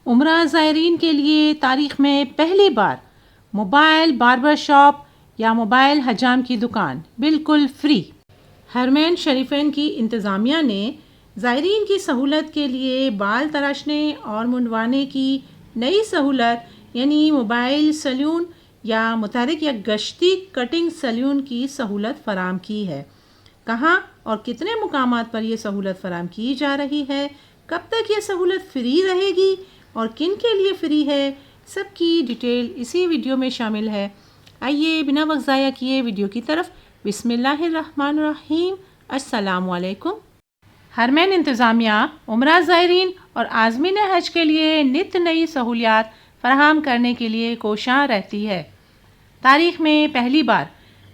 عمرہ زائرین کے لیے تاریخ میں پہلی بار موبائل باربر شاپ یا موبائل حجام کی دکان بالکل فری۔ حرمین شریفین کی انتظامیہ نے زائرین کی سہولت کے لیے بال تراشنے اور منڈوانے کی نئی سہولت یعنی موبائل سیلون یا متحرک یا گشتی کٹنگ سیلون کی سہولت فراہم کی ہے۔ کہاں اور کتنے مقامات پر یہ سہولت فراہم کی جا رہی ہے، کب تک یہ سہولت فری رہے گی اور کن کے لیے فری ہے، سب کی ڈیٹیل اسی ویڈیو میں شامل ہے۔ آئیے بنا وقت ضائع کیے ویڈیو کی طرف۔ بسم اللہ الرحمن الرحیم۔ السلام علیکم۔ حرمین انتظامیہ عمرہ زائرین اور عازمین حج کے لیے نت نئی سہولیات فراہم کرنے کے لیے کوشاں رہتی ہے۔ تاریخ میں پہلی بار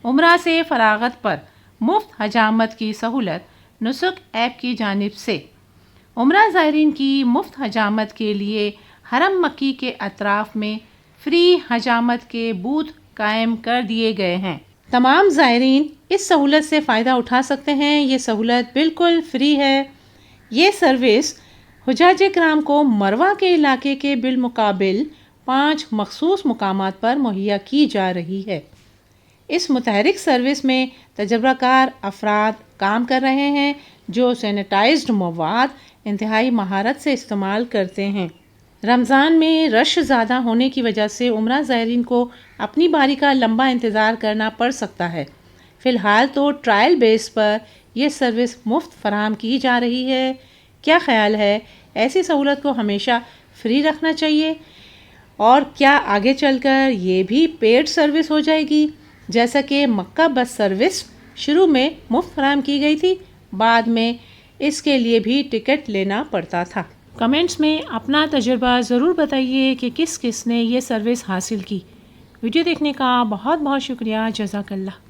عمرہ سے فراغت پر مفت حجامت کی سہولت نسک ایپ کی جانب سے عمرہ زائرین کی مفت حجامت کے لیے حرم مکی کے اطراف میں فری حجامت کے بوتھ قائم کر دیے گئے ہیں۔ تمام زائرین اس سہولت سے فائدہ اٹھا سکتے ہیں۔ یہ سہولت بالکل فری ہے۔ یہ سروس حجاج کرام کو مروہ کے علاقے کے بالمقابل 5 مخصوص مقامات پر مہیا کی جا رہی ہے۔ اس متحرک سروس میں تجربہ کار افراد کام کر رہے ہیں جو سینیٹائزڈ مواد انتہائی مہارت سے استعمال کرتے ہیں۔ رمضان میں رش زیادہ ہونے کی وجہ سے عمرہ زائرین کو اپنی باری کا لمبا انتظار کرنا پڑ سکتا ہے۔ فی الحال تو ٹرائل بیس پر یہ سروس مفت فراہم کی جا رہی ہے۔ کیا خیال ہے، ایسی سہولت کو ہمیشہ فری رکھنا چاہیے اور کیا آگے چل کر یہ بھی پیڈ سروس ہو جائے گی، جیسا کہ مکہ بس سروس شروع میں مفت فراہم کی گئی تھی، بعد میں اس کے لیے بھی ٹکٹ لینا پڑتا تھا؟ کمنٹس میں اپنا تجربہ ضرور بتائیے کہ کس کس نے یہ سروس حاصل کی۔ ویڈیو دیکھنے کا بہت بہت شکریہ۔ جزاک اللہ۔